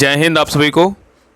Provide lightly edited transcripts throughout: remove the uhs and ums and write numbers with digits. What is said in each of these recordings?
जय हिंद आप सभी को।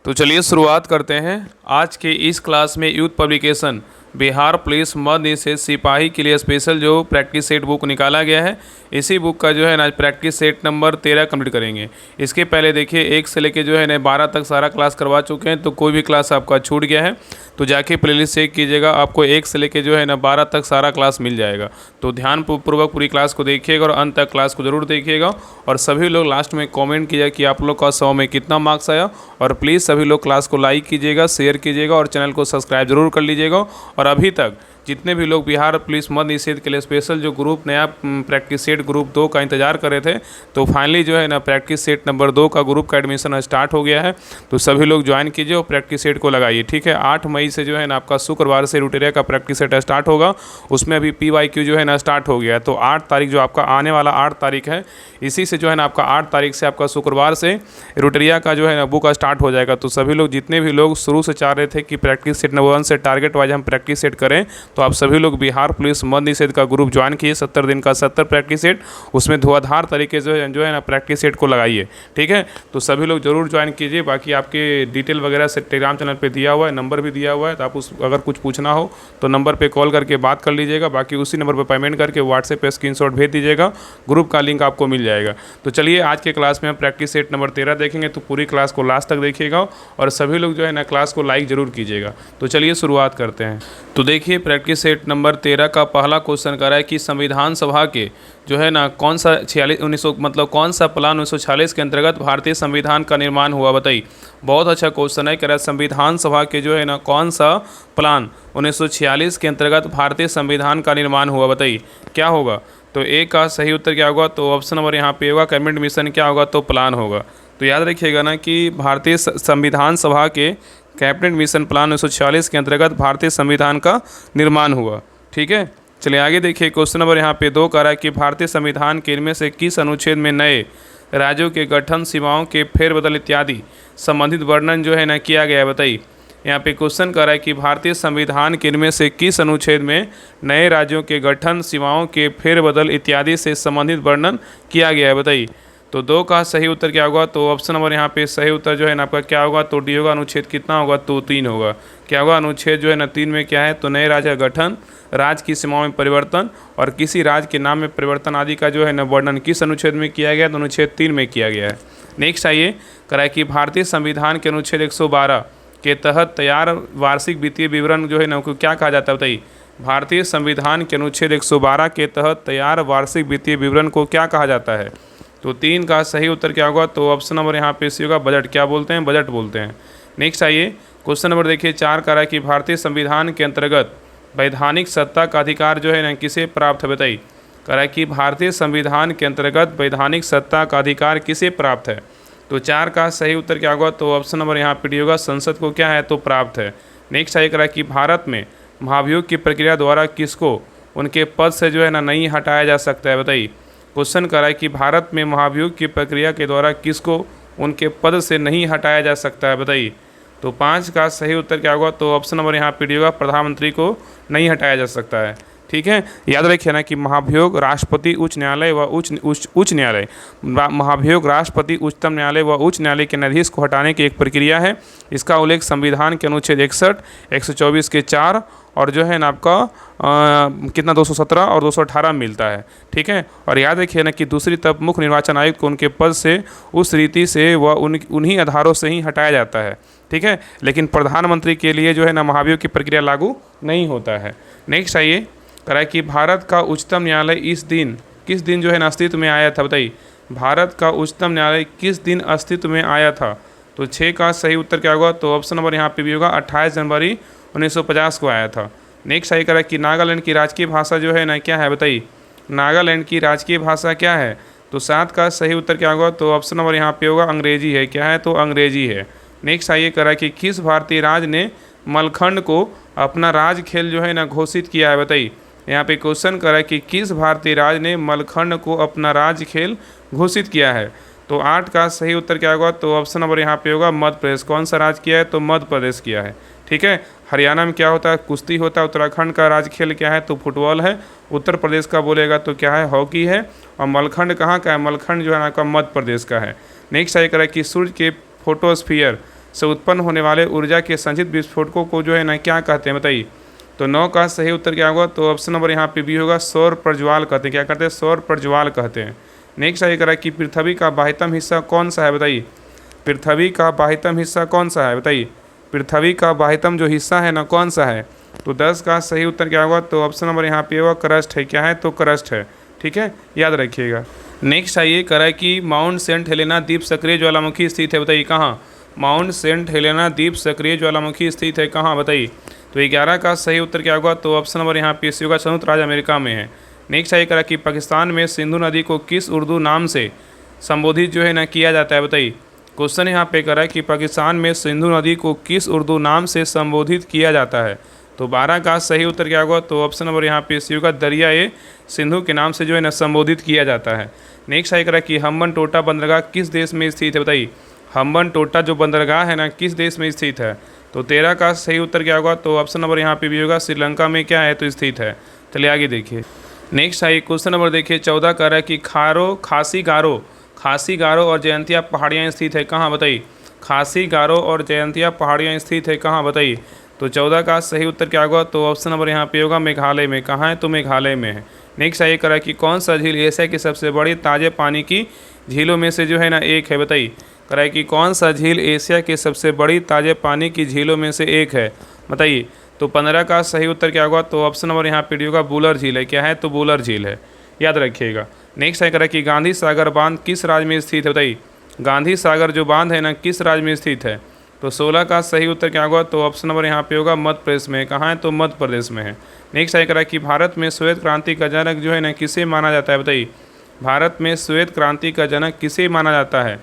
तो चलिए शुरुआत करते हैं। आज के इस क्लास में यूथ पब्लिकेशन बिहार पुलिस मद निषेध सिपाही के लिए स्पेशल जो प्रैक्टिस सेट बुक निकाला गया है, इसी बुक का जो है ना प्रैक्टिस सेट नंबर 13 कंप्लीट करेंगे। इसके पहले देखिए 1 से लेके जो है ना 12 तक सारा क्लास करवा चुके हैं, तो कोई भी क्लास आपका छूट गया है तो जाके प्लेलिस्ट चेक कीजिएगा, आपको 1 से लेके जो है ना 12 तक सारा क्लास मिल जाएगा। तो ध्यान पूर्वक पूरी क्लास को देखिएगा और अंत तक क्लास को ज़रूर देखिएगा। और सभी लोग लास्ट में कमेंट कीजिएगा कि आप लोग का 100 में कितना मार्क्स आया। और प्लीज़ सभी लोग क्लास को लाइक कीजिएगा, शेयर कीजिएगा और चैनल को सब्सक्राइब जरूर कर लीजिएगा। और अभी तक जितने भी लोग बिहार पुलिस मद निषेध के लिए स्पेशल जो ग्रुप नया प्रैक्टिस सेट ग्रुप 2 का इंतजार कर रहे थे, तो फाइनली जो है ना प्रैक्टिस सेट नंबर 2 का ग्रुप का एडमिशन स्टार्ट हो गया है। तो सभी लोग ज्वाइन कीजिए और प्रैक्टिस सेट को लगाइए, ठीक है। 8 मई से जो है ना आपका शुक्रवार से रूटेरिया का प्रैक्टिस सेट स्टार्ट होगा। उसमें अभी PYQ जो है ना स्टार्ट हो गया है। तो 8 तारीख जो आपका आने वाला 8 तारीख है, इसी से जो है ना आपका 8 तारीख से आपका शुक्रवार से रूटेरिया का जो है ना बुक स्टार्ट हो जाएगा। तो सभी लोग जितने भी लोग शुरू से चाह रहे थे कि प्रैक्टिस सेट नंबर 1 से टारगेट वाइज हम प्रैक्टिस सेट करें, तो आप सभी लोग बिहार पुलिस मद निषेध का ग्रुप ज्वाइन कीजिए। 70 दिन का 70 प्रैक्टिस सेट, उसमें धुआंधार तरीके से जो है ना प्रैक्टिस सेट को लगाइए, ठीक है। तो सभी लोग जरूर ज्वाइन कीजिए। बाकी आपके डिटेल वगैरह से टेलीग्राम चैनल पे दिया हुआ है, नंबर भी दिया हुआ है, तो आप अगर कुछ पूछना हो तो नंबर पे कॉल करके बात कर लीजिएगा। बाकी उसी नंबर पर पेमेंट करके व्हाट्सएप पे स्क्रीनशॉट भेज दीजिएगा, ग्रुप का लिंक आपको मिल जाएगा। तो चलिए आज के क्लास में हम प्रैक्टिस सेट नंबर 13 देखेंगे, तो पूरी क्लास को लास्ट तक देखिएगा और सभी लोग जो है ना क्लास को लाइक जरूर कीजिएगा। तो चलिए शुरुआत करते हैं। तो देखिए प्रैक्टिस सेट नंबर 13 का पहला क्वेश्चन कर रहा है कि संविधान सभा के जो है ना कौन सा 1900 मतलब कौन सा प्लान 1946 के अंतर्गत भारतीय संविधान का निर्माण हुआ, बताइए। बहुत अच्छा क्वेश्चन है। कह रहा है संविधान सभा के जो है ना कौन सा प्लान 1946 के अंतर्गत भारतीय संविधान का निर्माण हुआ, बताइए क्या होगा। तो ए का सही उत्तर क्या होगा, तो ऑप्शन नंबर यहाँ पे होगा कैबिनेट मिशन, क्या होगा तो प्लान होगा। तो याद रखिएगा ना कि भारतीय संविधान सभा के कैबिनेट मिशन प्लान 1946 के अंतर्गत भारतीय संविधान का निर्माण हुआ, ठीक है। चलिए आगे देखिए क्वेश्चन नंबर यहाँ पे 2 कह रहा है कि भारतीय संविधान के इनमें से किस अनुच्छेद में नए राज्यों के गठन, सीमाओं के फेरबदल इत्यादि संबंधित वर्णन जो है ना किया गया है, बताइए। यहाँ पे क्वेश्चन कर रहा है कि भारतीय संविधान के इनमें से किस अनुच्छेद में नए राज्यों के गठन, सीमाओं के फेरबदल इत्यादि से संबंधित वर्णन किया गया है, बताइए। तो 2 का सही उत्तर क्या होगा, तो ऑप्शन नंबर यहाँ पे सही उत्तर जो है ना आपका क्या होगा, तो डी होगा। अनुच्छेद कितना होगा, तो 3 होगा। क्या होगा अनुच्छेद जो है ना 3 में क्या है, तो नए राज्य का गठन, राज्य की सीमाओं में परिवर्तन और किसी राज्य के नाम में परिवर्तन आदि का जो है ना वर्णन किस अनुच्छेद में किया गया, तो अनुच्छेद 3 में किया गया है। नेक्स्ट आइए कराए कि भारतीय संविधान के अनुच्छेद 112 के तहत तैयार वार्षिक वित्तीय विवरण जो है ना क्या कहा जाता है, बताइए। भारतीय संविधान के अनुच्छेद 112 के तहत तैयार वार्षिक वित्तीय विवरण को क्या कहा जाता है। तो 3 का सही उत्तर क्या होगा, तो ऑप्शन नंबर यहाँ पे सी होगा बजट। क्या बोलते हैं, बजट बोलते हैं। नेक्स्ट आइए क्वेश्चन नंबर देखिए 4 कह रहा है कि भारतीय संविधान के अंतर्गत वैधानिक सत्ता का अधिकार जो है ना किसे प्राप्त है, बताइए। कह रहा है कि भारतीय संविधान के अंतर्गत वैधानिक सत्ता का अधिकार किसे प्राप्त है। तो 4 का सही उत्तर क्या होगा, तो ऑप्शन नंबर यहाँ पे डी होगा, संसद को क्या है तो प्राप्त है। नेक्स्ट आइए कह रहा है कि भारत में महाभियोग की प्रक्रिया द्वारा किसको उनके पद से जो है ना नहीं हटाया जा सकता है, बताइए। क्वेश्चन कर रहा है कि भारत में महाभियोग की प्रक्रिया के द्वारा किसको उनके पद से नहीं हटाया जा सकता है, बताइए। तो 5 का सही उत्तर क्या होगा, तो ऑप्शन नंबर यहाँ पे डी होगा, प्रधानमंत्री को नहीं हटाया जा सकता है, ठीक है। याद रखिए ना कि महाभियोग राष्ट्रपति उच्च न्यायालय व उच्च न्यायालय, महाभियोग राष्ट्रपति उच्चतम न्यायालय व उच्च न्यायालय के न्यायाधीश को हटाने की एक प्रक्रिया है। इसका उल्लेख संविधान के अनुच्छेद 61, 124 के 4 और जो है ना आपका कितना 217 और 218 मिलता है, ठीक है। और याद रखिए ना कि दूसरी तरफ मुख्य निर्वाचन आयुक्त को उनके पद से उस रीति से व उन्हीं आधारों से ही हटाया जाता है, ठीक है। लेकिन प्रधानमंत्री के लिए जो है ना महाभियोग की प्रक्रिया लागू नहीं होता है। नेक्स्ट आइए करा कि भारत का उच्चतम न्यायालय किस दिन जो है ना अस्तित्व में आया था, बताइए। भारत का उच्चतम न्यायालय किस दिन अस्तित्व में आया था। तो 6 का सही उत्तर क्या होगा, तो ऑप्शन नंबर यहाँ पे भी होगा, 28 जनवरी 1950 को आया था। नेक्स्ट सही करा कि नागालैंड की राजकीय भाषा जो है ना क्या है, बताइए। नागालैंड की राजकीय भाषा क्या है। तो 7 का सही उत्तर क्या होगा, तो ऑप्शन नंबर यहाँ पे होगा अंग्रेजी है। क्या है, तो अंग्रेजी है। नेक्स्ट आइए करा कि किस भारतीय राज्य ने मलखंड को अपना राज खेल जो है ना घोषित किया है, बताइए। यहाँ पे क्वेश्चन करा कि किस भारतीय राज्य ने मलखंड को अपना राज खेल घोषित किया है। तो 8 का सही उत्तर क्या होगा, तो ऑप्शन नंबर यहाँ पे होगा मध्य प्रदेश। कौन सा राज्य किया है, तो मध्य प्रदेश किया है, ठीक है। हरियाणा में क्या होता है, कुश्ती होता है। उत्तराखंड का राज्य खेल क्या है, तो फुटबॉल है। उत्तर प्रदेश का बोलेगा तो क्या है, हॉकी है। और मलखंड कहाँ का है, मलखंड जो है ना आपका मध्य प्रदेश का है। नेक्स्ट आइए करें कि सूर्य के फोटोस्फीयर से उत्पन्न होने वाले ऊर्जा के संचित विस्फोटकों को जो है ना क्या कहते हैं बताइए। तो 9 का सही उत्तर क्या होगा, तो ऑप्शन नंबर यहाँ पे बी होगा, सौर प्रज्वाल कहते हैं। क्या कहते हैं, सौर प्रज्वाल कहते हैं। नेक्स्ट आगे करा कि पृथ्वी का बाह्यतम हिस्सा कौन सा है बताइए। पृथ्वी का बाह्यतम हिस्सा कौन सा है बताइए। पृथ्वी का बाह्यतम जो हिस्सा है ना कौन सा है। तो 10 का सही उत्तर क्या होगा, तो ऑप्शन नंबर यहाँ पे होगा क्रस्ट है। क्या है, तो क्रस्ट है। ठीक है, याद रखिएगा। नेक्स्ट आइए करा कि माउंट सेंट हेलेना द्वीप सक्रिय ज्वालामुखी स्थित है बताइए कहाँ। माउंट सेंट हेलेना द्वीप सक्रिय ज्वालामुखी स्थित है कहाँ बताइए। तो 11 का सही उत्तर क्या होगा, तो ऑप्शन नंबर यहाँ पे होगा संयुक्त राज्य अमेरिका में है। नेक्स्ट आइए करा कि पाकिस्तान में सिंधु नदी को किस उर्दू नाम से संबोधित जो है ना किया जाता है बताइए। क्वेश्चन यहाँ पे करा कि पाकिस्तान में सिंधु नदी को किस उर्दू नाम से संबोधित किया जाता है। तो 12 का सही उत्तर क्या होगा, तो ऑप्शन नंबर यहाँ पे होगा दरियाए सिंधु के नाम से जो है ना संबोधित किया जाता है। नेक्स्ट आइए करा कि हम्बन टोटा बंदरगाह किस देश में स्थित है बताइए। हम्बन टोटा जो बंदरगाह है ना किस देश में स्थित है। तो 13 का सही उत्तर क्या होगा, तो ऑप्शन नंबर यहाँ पे भी होगा श्रीलंका में क्या है, तो स्थित है। चलिए आगे देखिए। नेक्स्ट आइए क्वेश्चन नंबर देखिए 14 का रहा है कि खासी गारो और जयंतिया पहाड़ियाँ स्थित है कहाँ बताइए। खासी गारो और जयंतिया पहाड़ियाँ स्थित है कहाँ बताइए। तो 14 का सही उत्तर क्या होगा, तो ऑप्शन नंबर यहाँ पे होगा मेघालय में। कहाँ है, तो मेघालय में है। नेक्स्ट आइए करा कि कौन सा झील एशिया की सबसे बड़ी ताजे पानी की झीलों में से जो है ना एक है बताइए। कराए कि कौन सा झील एशिया की सबसे बड़ी ताजे पानी की झीलों में से एक है बताइए। तो 15 का सही उत्तर क्या होगा, तो ऑप्शन नंबर यहाँ पे होगा वुलर झील है। क्या है, तो वुलर झील है, याद रखिएगा। नेक्स्ट है करा कि गांधी सागर बांध किस राज्य में स्थित है बताइए। गांधी सागर जो बांध है ना किस राज्य में स्थित है। तो 16 का सही उत्तर क्या होगा, तो ऑप्शन नंबर यहाँ पे होगा मध्य प्रदेश में। कहाँ है, तो मध्य प्रदेश में है। नेक्स्ट है करा कि भारत में श्वेत क्रांति का जनक जो है ना किसे माना जाता है बताइए। भारत में श्वेत क्रांति का जनक किसे माना जाता है।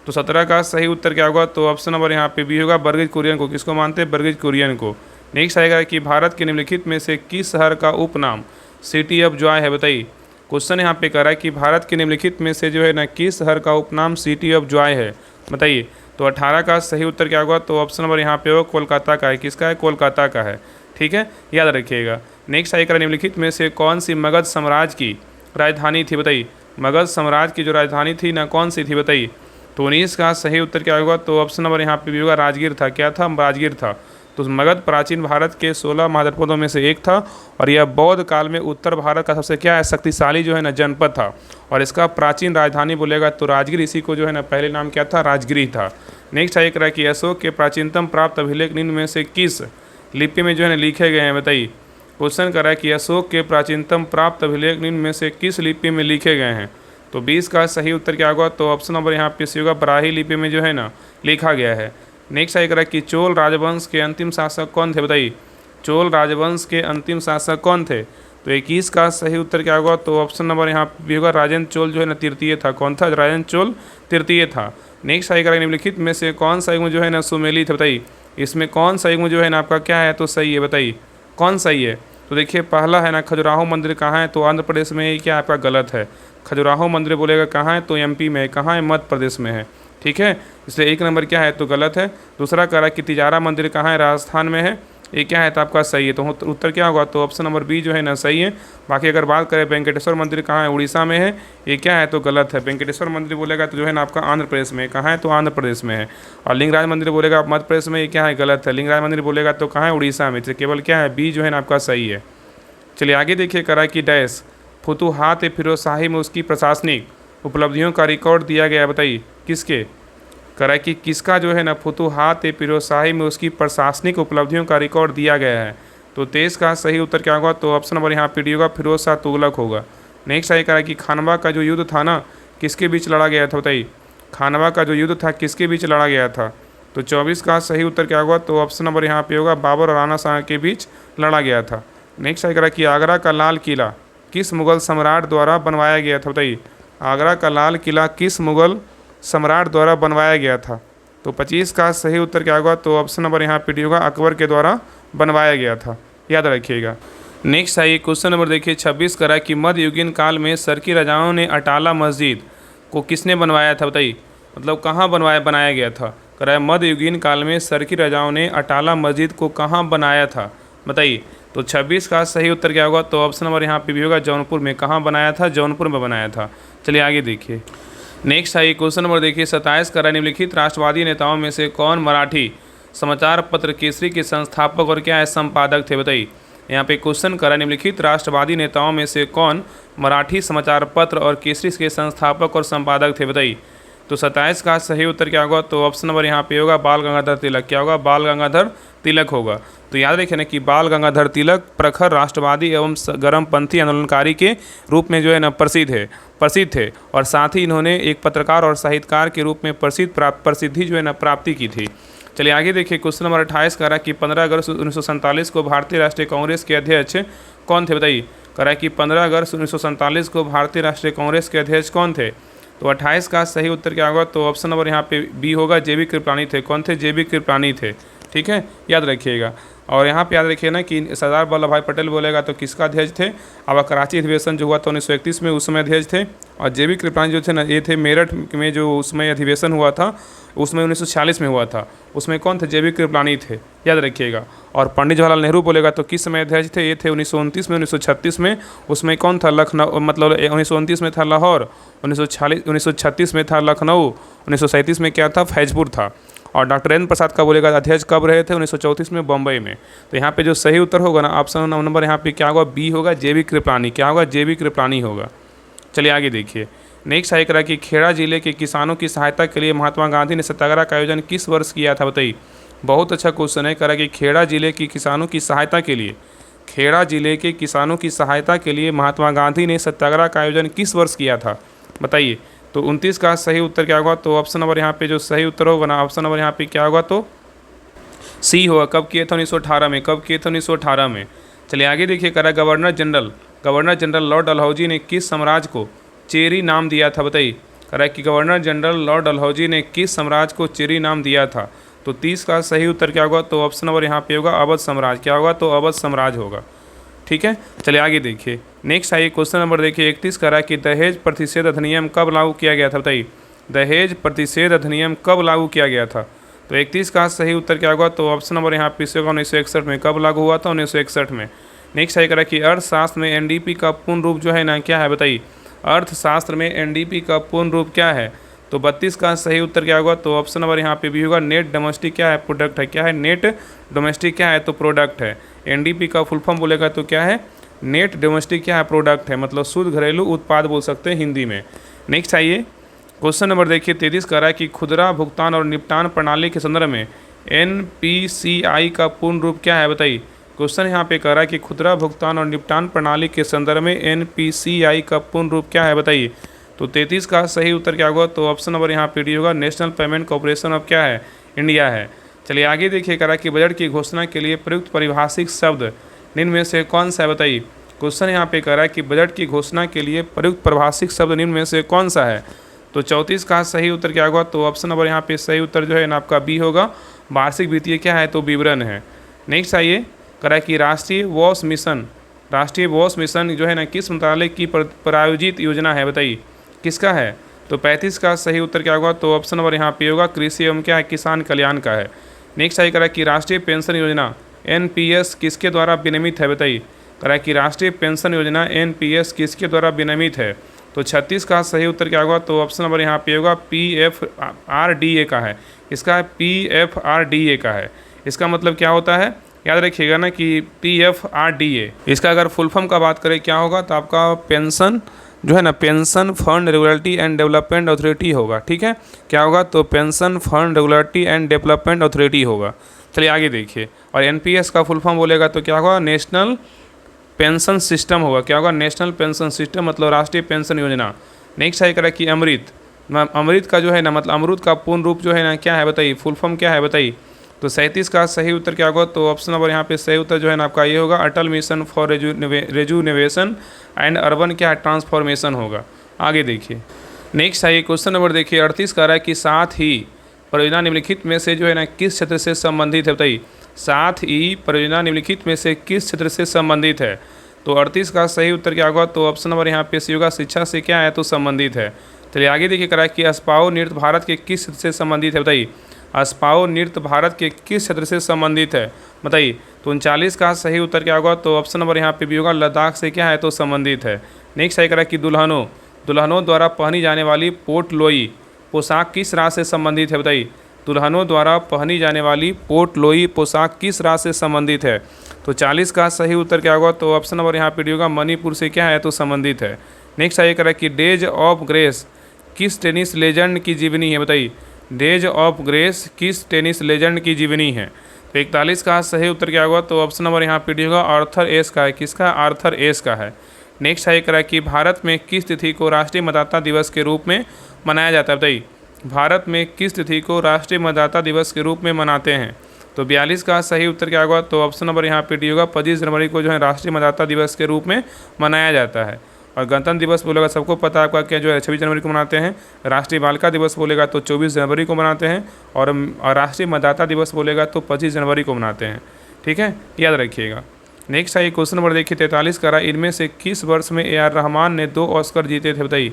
तो 17 का सही उत्तर क्या होगा, तो ऑप्शन नंबर यहाँ पे भी होगा बर्गिज कुरियन को। किसको मानते हैं, बर्गिज कुरियन को। नेक्स्ट आएगा कि भारत के निम्नलिखित में से किस शहर का उपनाम सिटी ऑफ जॉय है बताइए। क्वेश्चन यहाँ पे कह रहा है कि भारत के निम्नलिखित में से जो है ना किस शहर का उपनाम सिटी ऑफ जॉय है बताइए। तो 18 का सही उत्तर क्या होगा, तो ऑप्शन नंबर यहाँ पे होगा कोलकाता का है। किसका है, कोलकाता का है। ठीक है, याद रखिएगा। नेक्स्ट आएगा निम्नलिखित में से कौन सी मगध साम्राज्य की राजधानी थी बताइए। मगध साम्राज्य की जो राजधानी थी ना कौन सी थी बताइए। तो 19 का सही उत्तर क्या होगा, तो ऑप्शन नंबर यहाँ पे भी होगा राजगीर था। क्या था, राजगीर था। तो मगध प्राचीन भारत के 16 महाजनपदों में से एक था और यह बौद्ध काल में उत्तर भारत का सबसे क्या है शक्तिशाली जो है ना जनपद था और इसका प्राचीन राजधानी बोलेगा तो राजगीर, इसी को जो है ना पहले नाम क्या था, राजगिरी था। नेक्स्ट है करा कि अशोक के प्राचीनतम प्राप्त अभिलेख निम्न में से किस लिपि में जो है ना लिखे गए हैं बताइए। क्वेश्चन करा कि अशोक के प्राचीनतम प्राप्त अभिलेख निम्न में से किस लिपि में लिखे गए हैं। तो 20 का सही उत्तर क्या होगा, तो ऑप्शन नंबर यहाँ पे होगा ब्राह्मी लिपि में जो है ना लिखा गया है। नेक्स्ट है करा कि चोल राजवंश के अंतिम शासक कौन थे बताइए। चोल राजवंश के अंतिम शासक कौन थे। तो 21 का सही उत्तर क्या होगा, तो ऑप्शन नंबर यहाँ भी होगा राजेंद्र चोल जो है ना तृतीय था। कौन था, राजेंद्र चोल तृतीय था। नेक्स्ट है करा निम्नलिखित में से कौन सा युग जो है ना सुमेलित है बताइए। इसमें कौन सा युग जो है ना आपका क्या है, तो सही है बताइए, कौन सही है। तो देखिए पहला है ना खजुराहो मंदिर कहाँ है, तो आंध्र प्रदेश में है। क्या आपका गलत है। खजुराहो मंदिर बोलेगा कहाँ है, तो एमपी में है। कहाँ है, मध्य प्रदेश में है। ठीक है, इसलिए एक नंबर क्या है, तो गलत है। दूसरा कह रहा है कि तिजारा मंदिर कहाँ है, राजस्थान में है। ये क्या है, तो आपका सही है। तो उत्तर क्या होगा, तो ऑप्शन नंबर बी जो है ना सही है। बाकी अगर बात करें वेंकटेश्वर मंदिर कहाँ है, उड़ीसा में है। ये क्या है, तो गलत है। वेंकटेश्वर मंदिर बोलेगा तो जो है ना आपका आंध्र प्रदेश में। कहाँ है, तो आंध्र प्रदेश में है। और लिंगराज मंदिर बोलेगा आप मध्य प्रदेश में। ये क्या है, गलत है। लिंगराज मंदिर बोलेगा तो कहाँ है, उड़ीसा में। तो केवल क्या है, बी जो है ना आपका सही है। चलिए आगे देखिए करा कि डैश फुतूहात फिरोजशाही में उसकी प्रशासनिक उपलब्धियों का रिकॉर्ड दिया गया बताइए। किसके करा कि किसका जो है ना फुतूहात फिरोजशाही में उसकी प्रशासनिक उपलब्धियों का रिकॉर्ड दिया गया है। तो 23 का सही उत्तर क्या होगा, तो ऑप्शन नंबर यहाँ पे होगा फिरोज शाह तुगलक होगा। नेक्स्ट आई करा कि खानवा का जो युद्ध था ना किसके बीच लड़ा गया था बताइए। खानवा का जो युद्ध था किसके बीच लड़ा गया था। तो 24 का सही उत्तर क्या होगा, तो ऑप्शन नंबर यहाँ पे होगा बाबर और राणा शाह के बीच लड़ा गया था। नेक्स्ट आई करा कि आगरा का लाल किला किस मुगल सम्राट द्वारा बनवाया गया था बताइए। आगरा का लाल किला किस मुगल सम्राट द्वारा बनवाया गया था। तो 25 का सही उत्तर क्या होगा, तो ऑप्शन नंबर यहाँ पे होगा अकबर के द्वारा बनवाया गया था, याद रखिएगा। नेक्स्ट आइए क्वेश्चन नंबर देखिए 26 करा कि मध्ययुगीन काल में सरकी राजाओं ने अटाला मस्जिद को किसने बनवाया था बताइए। मतलब कहाँ बनाया गया था। करा मध्ययुगीन काल में सरकी राजाओं ने अटाला मस्जिद को कहाँ बनाया था बताइए। तो 26 का सही उत्तर क्या होगा, तो ऑप्शन नंबर यहाँ पे भी होगा जौनपुर में। कहाँ बनाया था, जौनपुर में बनाया था। चलिए आगे देखिए। नेक्स्ट है क्वेश्चन नंबर देखिए 27 का निम्नलिखित राष्ट्रवादी नेताओं में से कौन मराठी समाचार पत्र केसरी के संस्थापक और क्या है संपादक थे, बताइए। यहाँ पे क्वेश्चन करा निम्नलिखित राष्ट्रवादी नेताओं में से कौन मराठी समाचार पत्र और केसरी के संस्थापक और संपादक थे, बताइए। तो 27 का सही उत्तर क्या होगा, तो ऑप्शन नंबर यहाँ पे होगा बाल गंगाधर तिलक। क्या होगा, बाल गंगाधर तिलक होगा। तो याद रखिए ना कि बाल गंगाधर तिलक प्रखर राष्ट्रवादी एवं गर्मपंथी आंदोलनकारी के रूप में जो है ना प्रसिद्ध थे और साथ ही इन्होंने एक पत्रकार और साहित्यकार के रूप में प्रसिद्धि जो है ना प्राप्ति की थी। चलिए आगे देखिए क्वेश्चन नंबर 28 करा कि 15 अगस्त 1947 को भारतीय राष्ट्रीय कांग्रेस के अध्यक्ष कौन थे, बताइए। करा कि 15 अगस्त 1947 को भारतीय राष्ट्रीय कांग्रेस के अध्यक्ष कौन थे। तो 28 का सही उत्तर क्या होगा, तो ऑप्शन नंबर यहाँ पे बी होगा, जेबी कृपलानी थे। कौन थे, जेबी कृपलानी थे। ठीक है, याद रखिएगा। और यहाँ पे याद रखिए ना कि सरदार वल्लभ भाई पटेल बोलेगा तो किसका अध्यक्ष थे। अब कराची अधिवेशन जो हुआ था 1931 में, उस समय अध्यक्ष थे। और जेबी कृपलानी जो थे ना, ये थे मेरठ में जो उसमें अधिवेशन हुआ था, उसमें 1946 में हुआ था, उसमें कौन थे, जेबी कृपलानी थे। याद रखिएगा। और पंडित जवाहरलाल नेहरू बोलेगा तो किस समय अध्यक्ष थे, ये थे 1929 में, 1936 में। उसमें कौन था, लखनऊ, मतलब 1929 में था लाहौर, 1936 में था लखनऊ, 1937 में क्या था, फैजपुर था। और डॉक्टर राजेंद्र प्रसाद का बोलेगा अध्यक्ष कब रहे थे, 1934 में बम्बई में। तो यहाँ पे जो सही उत्तर होगा ना, ऑप्शन नंबर यहाँ पे क्या होगा, बी होगा, जेबी कृपलानी। क्या होगा, जेबी कृपलानी होगा। चलिए आगे देखिए। नेक्स्ट है करा कि खेड़ा जिले के किसानों की सहायता के लिए महात्मा गांधी ने सत्याग्रह का आयोजन किस वर्ष किया था, बताइए। बहुत अच्छा क्वेश्चन है। करा कि खेड़ा जिले की किसानों की सहायता के लिए, खेड़ा जिले के किसानों की सहायता के लिए महात्मा गांधी ने सत्याग्रह का आयोजन किस वर्ष किया था, बताइए। तो 29 का सही उत्तर क्या होगा, तो ऑप्शन नंबर यहाँ पे जो सही उत्तर होगा ना, ऑप्शन नंबर यहाँ पे क्या होगा, तो सी होगा। कब किए थे, 1918 में। कब किए थे, 1918 में। चलिए आगे देखिए। करा गवर्नर जनरल लॉर्ड डलहौजी ने किस साम्राज्य को चेरी नाम दिया था, बताइए। करा कि गवर्नर जनरल लॉर्ड डलहौजी ने किस साम्राज्य को चेरी नाम दिया था। तो 30 का सही उत्तर क्या होगा, तो ऑप्शन नंबर यहाँ पे होगा अवध साम्राज्य। क्या होगा, तो अवध साम्राज्य होगा। ठीक है, चलिए आगे देखिए। नेक्स्ट आइए क्वेश्चन नंबर देखिए 31 करा कि दहेज प्रतिषेध अधिनियम कब लागू किया गया था, बताइए। दहेज प्रतिषेध अधिनियम कब लागू किया गया था। तो 31 का सही उत्तर क्या होगा, तो ऑप्शन नंबर यहाँ पे होगा 1961 में। कब लागू हुआ था, 1961 में। नेक्स्ट आइए करा कि अर्थशास्त्र में एनडीपी का पूर्ण रूप जो है ना क्या है, बताइए। अर्थशास्त्र में एनडीपी का पूर्ण रूप क्या है। तो 32 का सही उत्तर क्या होगा, तो ऑप्शन नंबर यहाँ पे भी होगा नेट डोमेस्टिक क्या है, प्रोडक्ट है। क्या है, नेट डोमेस्टिक क्या है, तो प्रोडक्ट है। एनडीपी का फुल फॉर्म बोलेगा तो क्या है, नेट डोमेस्टिक क्या है, प्रोडक्ट है, मतलब शुद्ध घरेलू उत्पाद बोल सकते हैं हिंदी में। नेक्स्ट आइए क्वेश्चन नंबर देखिए 33 कह रहा है कि खुदरा भुगतान और निपटान प्रणाली के संदर्भ में एनपीसीआई का पूर्ण रूप क्या है, बताइए। क्वेश्चन यहाँ पे कह रहा है कि खुदरा भुगतान और निपटान प्रणाली के संदर्भ में एनपीसीआई का पूर्ण रूप क्या है, बताइए। तो 33 का सही उत्तर क्या होगा, तो ऑप्शन नंबर यहाँ पे डी होगा, नेशनल पेमेंट कॉर्पोरेशन ऑफ क्या है, इंडिया है। चलिए आगे देखिए। करा कि बजट की घोषणा के लिए प्रयुक्त परिभाषिक शब्द निम्न में से कौन सा है, बताइए। क्वेश्चन यहाँ पे कह रहा है कि बजट की घोषणा के लिए प्रयुक्त परिभाषिक शब्द निम्न में से कौन सा है। तो 34 का सही उत्तर क्या होगा, तो ऑप्शन नंबर यहाँ पे सही उत्तर जो है ना आपका बी होगा, वार्षिक वित्तीय क्या है, तो विवरण है। नेक्स्ट आइए। कह रहा है कि राष्ट्रीय वॉश मिशन जो है ना किस मंत्रालय की प्रायोजित योजना है, बताइए। किसका है। तो 35 का सही उत्तर क्या होगा, तो ऑप्शन नंबर यहाँ पे होगा कृषि एवं क्या है, किसान कल्याण का है। नेक्स्ट आई करा कि राष्ट्रीय पेंशन योजना एनपीएस किसके द्वारा विनियमित है, बताइए। करा कि राष्ट्रीय पेंशन योजना एनपीएस किसके द्वारा विनियमित है। तो 36 का सही उत्तर क्या होगा, तो ऑप्शन नंबर यहाँ पे होगा पीएफआरडीए का है। इसका पीएफआरडीए का है। इसका मतलब क्या होता है, याद रखिएगा ना कि पीएफआरडीए, इसका अगर फुल फॉर्म का बात करें क्या होगा, तो आपका पेंशन जो है ना, pension fund regulatory and development authority होगा। ठीक है, क्या होगा, तो pension fund regulatory and development authority होगा। चलिए आगे देखिए। और एनपीएस का फुल फॉर्म बोलेगा तो क्या होगा, नेशनल पेंशन सिस्टम होगा। क्या होगा, नेशनल पेंशन सिस्टम, मतलब राष्ट्रीय पेंशन योजना। नेक्स्ट है करा कि अमृत का जो है ना, मतलब अमरूद का पूर्ण रूप जो है ना क्या है, बताइए। फुल फॉर्म क्या है, बताइए। तो 37 का सही उत्तर क्या होगा, तो ऑप्शन नंबर यहाँ पे सही उत्तर जो है ना आपका ये होगा, अटल मिशन फॉर रेजुनेवेशन एंड अर्बन क्या ट्रांसफॉर्मेशन होगा। आगे देखिए। नेक्स्ट है क्वेश्चन नंबर देखिए 38 का रहा है कि साथ ही परियोजना निम्नलिखित में से जो है ना किस क्षेत्र से संबंधित है, बताइए। साथ ही परियोजना निम्नलिखित में से किस क्षेत्र से संबंधित है। तो 38 का सही उत्तर क्या होगा, तो ऑप्शन नंबर यहाँ पे सी होगा, शिक्षा से क्या है, तो संबंधित है। चलिए आगे देखिए। करा कि अस्पाओ नृत्य भारत के किस क्षेत्र से संबंधित है, बताइए। अस्पाओ नृत्य भारत के किस क्षेत्र से संबंधित है, बताइए। तो 39 का सही उत्तर क्या होगा, तो ऑप्शन नंबर यहाँ पे भी होगा, लद्दाख से क्या है, तो संबंधित है। नेक्स्ट है करा कि दुल्हनों द्वारा पहनी जाने वाली पोटलोई पोशाक किस राज्य से संबंधित है? बताइए, दुल्हनों द्वारा पहनी जाने वाली पोटलोई पोशाक किस राज्य से संबंधित है? तो 40 का सही उत्तर क्या होगा? तो ऑप्शन नंबर यहाँ पे डी होगा, मणिपुर से क्या है तो संबंधित है। नेक्स्ट आइए करें कि डेज ऑफ ग्रेस किस टेनिस लेजेंड की जीवनी है? बताइए, डेज ऑफ ग्रेस किस टेनिस लेजेंड की जीवनी है? तो 41 का सही उत्तर क्या होगा? तो ऑप्शन नंबर यहाँ पे डी होगा, आर्थर एस का है। किसका? आर्थर एस का है। नेक्स्ट आइए करें कि भारत में किस तिथि को राष्ट्रीय मतदाता दिवस के रूप में मनाया जाता है? बताइए, भारत में किस तिथि को राष्ट्रीय मतदाता दिवस के रूप में मनाते हैं? तो 42 का सही उत्तर क्या होगा? तो ऑप्शन नंबर यहाँ पे डी होगा, 25 जनवरी को जो है राष्ट्रीय मतदाता दिवस के रूप में मनाया जाता है। और गणतंत्र दिवस बोलेगा, सबको पता है आपका क्या जो है 26 जनवरी को मनाते हैं। राष्ट्रीय बालिका दिवस बोलेगा तो 24 जनवरी को मनाते हैं। और राष्ट्रीय मतदाता दिवस बोलेगा तो 25 जनवरी को मनाते हैं। ठीक है, याद रखिएगा। नेक्स्ट आइए क्वेश्चन नंबर देखिए 43 करा, इनमें से किस वर्ष में ए आर रहमान ने 2 ऑस्कर जीते थे? बताइए,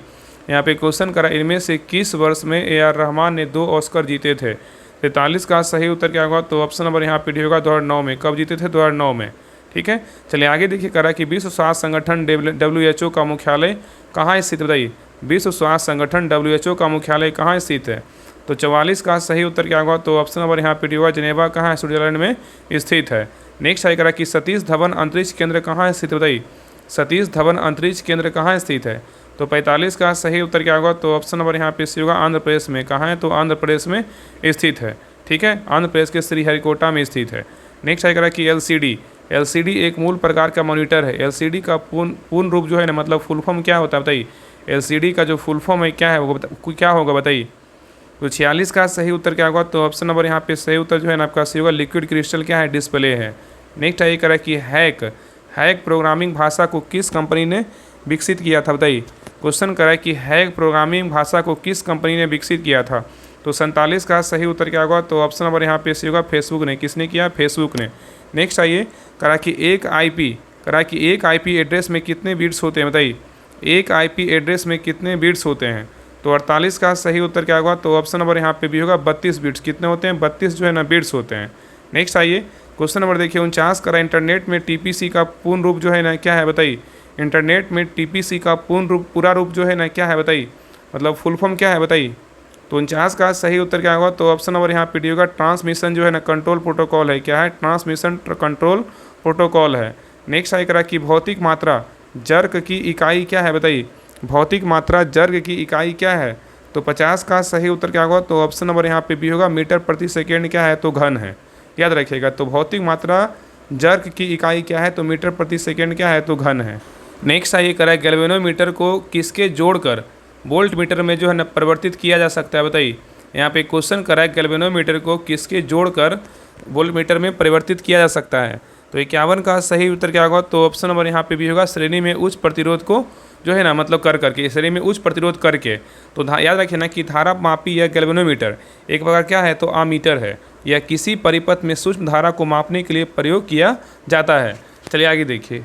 यहाँ पे क्वेश्चन करा, इनमें से किस वर्ष में ए आर रहमान ने 2 ऑस्कर जीते थे? 43 का सही उत्तर क्या होगा? तो ऑप्शन नंबर यहाँ पे डी होगा, 2009 में। कब जीते थे? 2009 में। ठीक है, चलिए आगे देखिए करा कि विश्व स्वास्थ्य संगठन WHO का मुख्यालय कहाँ स्थित? बताइए, विश्व स्वास्थ्य संगठन WHO का मुख्यालय कहाँ स्थित है? तो 44 का सही उत्तर क्या होगा? तो ऑप्शन नंबर यहाँ पे डी होगा, जिनेवा कहाँ है? स्विट्जरलैंड में स्थित है। नेक्स्ट आई करा कि सतीश धवन अंतरिक्ष केंद्र कहाँ स्थित? बताइए, सतीश धवन अंतरिक्ष केंद्र कहाँ स्थित है? तो 45 का सही उत्तर क्या होगा? तो ऑप्शन नंबर यहाँ पे सी होगा, आंध्र प्रदेश में। कहाँ है? तो आंध्र प्रदेश में स्थित है। ठीक है, आंध्र प्रदेश के श्रीहरिकोटा में स्थित है। नेक्स्ट आई करा कि LCD एक मूल प्रकार का मॉनिटर है। LCD का पूर्ण रूप जो है ना, मतलब फुल फॉर्म क्या होता है? बताइए, LCD का जो फुल फॉर्म है क्या है, वो क्या होगा? बताइए। तो 46 का सही उत्तर क्या होगा? तो ऑप्शन नंबर यहाँ पे सही उत्तर जो है ना आपका सी होगा, लिक्विड क्रिस्टल क्या है? डिस्प्ले है। नेक्स्ट आई करा कि हैक प्रोग्रामिंग भाषा को किस कंपनी ने विकसित किया था? बताइए, क्वेश्चन करा कि हैक प्रोग्रामिंग भाषा को किस कंपनी ने विकसित किया था? तो 47 का सही उत्तर क्या होगा? तो ऑप्शन नंबर यहाँ पे सी होगा, फेसबुक ने। किसने किया? फेसबुक ने। नेक्स्ट आइए करा कि एक IP एड्रेस में कितने बिट्स होते हैं? बताइए, एक IP एड्रेस में कितने बिट्स होते हैं? तो 48 का सही उत्तर क्या होगा? तो ऑप्शन नंबर यहाँ पे भी होगा, 32 बिट्स। कितने होते हैं? 32 जो है ना बिट्स होते हैं। नेक्स्ट आइए क्वेश्चन नंबर देखिए 49 करा, इंटरनेट में TPC का पूर्ण रूप जो है ना क्या है? बताइए, इंटरनेट में TPC का पूरा रूप जो है ना क्या है? बताइए, मतलब फुल फॉर्म क्या है? बताइए। तो 49 का सही उत्तर क्या होगा? तो ऑप्शन नंबर यहाँ पे डी होगा, ट्रांसमिशन जो है ना कंट्रोल प्रोटोकॉल है। क्या है? ट्रांसमिशन कंट्रोल प्रोटोकॉल है। नेक्स्ट आई करा कि भौतिक मात्रा जर्क की इकाई क्या है? बताइए, भौतिक मात्रा जर्ग की इकाई क्या है? तो 50 का सही उत्तर क्या होगा? तो ऑप्शन नंबर यहाँ पे भी होगा, मीटर प्रति सेकेंड क्या है? तो घन है। याद रखिएगा, तो भौतिक मात्रा जर्क की इकाई क्या है? तो मीटर प्रति सेकेंड क्या है? तो घन है। नेक्स्ट आइए करा, गैल्वेनोमीटर को किसके जोड़कर वोल्ट मीटर में जो है ना परिवर्तित किया जा सकता है? बताइए, यहाँ पे क्वेश्चन करा है, गैल्वेनोमीटर को किसके जोड़कर वोल्ट मीटर में परिवर्तित किया जा सकता है? तो 51 का सही उत्तर क्या होगा? तो ऑप्शन नंबर यहाँ पे भी होगा, श्रेणी में उच्च प्रतिरोध को जो है ना मतलब करके, श्रेणी में उच्च प्रतिरोध करके। तो याद रखिए ना कि धारा मापी या गैल्वेनोमीटर एक प्रकार क्या है? तो आमीटर है, या किसी परिपथ में सूक्ष्म धारा को मापने के लिए प्रयोग किया जाता है। चलिए आगे देखिए।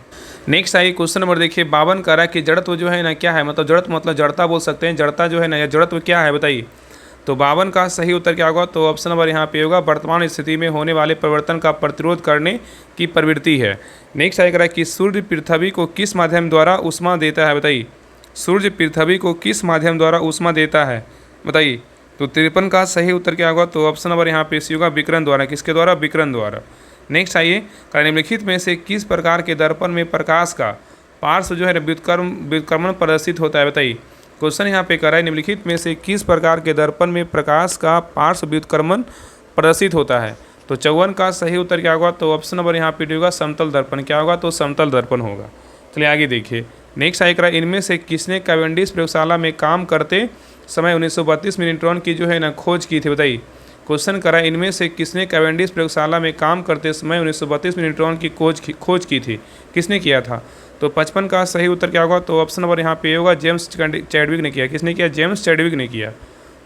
नेक्स्ट आइए क्वेश्चन नंबर देखिए 52 करा कि जड़त्व जो है ना क्या है? मतलब जड़त्व मतलब जड़ता बोल सकते हैं। जड़ता जो है ना या जड़त्व क्या है? बताइए। तो 52 का सही उत्तर क्या होगा? तो ऑप्शन नंबर यहाँ पे होगा, वर्तमान स्थिति में होने वाले परिवर्तन का प्रतिरोध करने की प्रवृत्ति है। नेक्स्ट आइए करा कि सूर्य पृथ्वी को किस माध्यम द्वारा ऊष्मा देता है? बताइए, सूर्य पृथ्वी को किस माध्यम द्वारा ऊष्मा देता है? बताइए। तो 53 का सही उत्तर क्या होगा? तो ऑप्शन नंबर यहाँ पे सी होगा, विकिरण द्वारा। किसके द्वारा? विकिरण द्वारा। नेक्स्ट आइए, निम्नलिखित में से किस प्रकार के दर्पण में प्रकाश का पार्श्व जो है व्युत्क्रमण प्रदर्शित होता है? बताइए। क्वेश्चन यहाँ पे करा है, निम्नलिखित में से किस प्रकार के दर्पण में प्रकाश का पार्श्व व्युत्क्रमण प्रदर्शित होता है? तो 54 का सही उत्तर क्या होगा? तो ऑप्शन नंबर यहाँ पे होगा, समतल दर्पण। क्या होगा? तो समतल दर्पण होगा। चलिए आगे देखिए। नेक्स्ट आइए करा, इनमें से किसने कैवेंडिश प्रयोगशाला में काम करते समय 1932 में न्यूट्रॉन की जो है ना खोज की थी? बताइए। क्वेश्चन करा, इनमें से किसने कैवेंडिश प्रयोगशाला में काम करते समय 1932 में न्यूट्रॉन की खोज की थी? किसने किया था? तो 55 का सही उत्तर क्या होगा? तो ऑप्शन नंबर यहाँ पे होगा, जेम्स चैडविक ने किया। किसने किया? जेम्स चैडविक ने किया।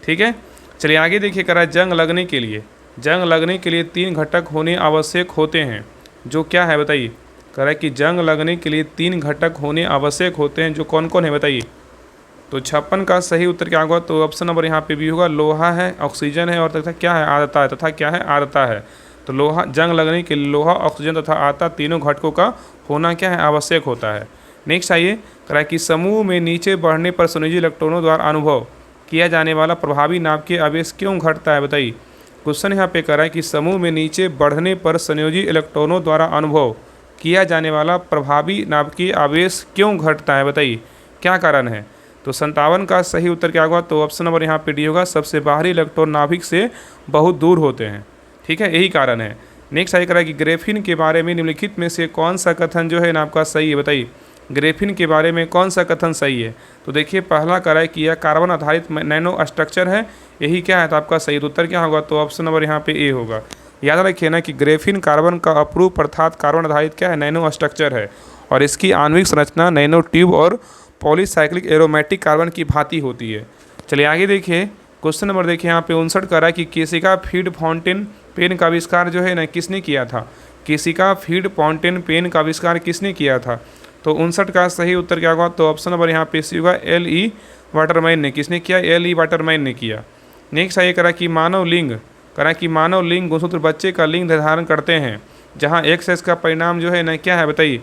ठीक है, चलिए आगे देखिए करा, जंग लगने के लिए 3 घटक होने आवश्यक होते हैं, जो क्या है? बताइए। करा कि जंग लगने के लिए 3 घटक होने आवश्यक होते हैं, जो कौन कौन है? बताइए। तो 56 का सही उत्तर क्या होगा? तो ऑप्शन नंबर यहाँ पे भी होगा, लोहा है, ऑक्सीजन है और तथा क्या है? आर्द्रता है। तथा क्या है? आर्द्रता है। तो लोहा, जंग लगने के लिए लोहा, ऑक्सीजन तथा आर्द्रता तीनों घटकों का होना क्या है? आवश्यक होता है। नेक्स्ट आइए, कह रहा है कि समूह में नीचे बढ़ने पर संयोजी इलेक्ट्रॉनों द्वारा अनुभव किया जाने वाला प्रभावी नाभिक के आवेश क्यों घटता है, बताइए। क्वेश्चन यहाँ पे कह रहा है कि समूह में नीचे बढ़ने पर संयोजी इलेक्ट्रॉनों द्वारा अनुभव किया जाने वाला प्रभावी नाभिकीय आवेश क्यों घटता है, बताइए क्या कारण है। तो 57 का सही उत्तर क्या होगा, तो ऑप्शन नंबर यहाँ पे डी होगा, सबसे बाहरी इलेक्ट्रॉन नाभिक से बहुत दूर होते हैं, ठीक है, यही कारण है। नेक्स्ट आइए, कह रहा है कि ग्रेफिन के बारे में निम्नलिखित में से कौन सा कथन जो है ना आपका सही है, बताइए। ग्रेफिन के बारे में कौन सा कथन सही है, तो देखिए पहला कह रहा है कि यह कार्बन आधारित नैनो स्ट्रक्चर है, यही क्या है, तो आपका सही उत्तर क्या होगा, तो ऑप्शन नंबर यहाँ पे ए होगा। याद रखिए ना कि ग्रेफिन कार्बन का अप्रूप अर्थात कार्बन आधारित क्या है, नैनो स्ट्रक्चर है, और इसकी आणविक संरचना नैनो ट्यूब और पॉलीसाइक्लिक एरोमेटिक कार्बन की भांति होती है। चलिए आगे देखिए, क्वेश्चन नंबर देखिए यहाँ पे 59 कर रहा है कि केसिका फीड फाउंटेन पेन का आविष्कार जो है ना किसने किया था। केसिका फीड फाउंटेन पेन का आविष्कार किसने किया था, तो 59 का सही उत्तर क्या होगा, तो ऑप्शन नंबर यहाँ पे सी होगा, L.E. वाटरमैन ने। किसने किया, L.E. वाटरमैन ने किया। नेक्स्ट आइए, करा कि मानव लिंग, करा कि मानव लिंग गुणसूत्र बच्चे का लिंग निर्धारण करते हैं जहाँ एक्स का परिणाम जो है ना क्या है, बताइए।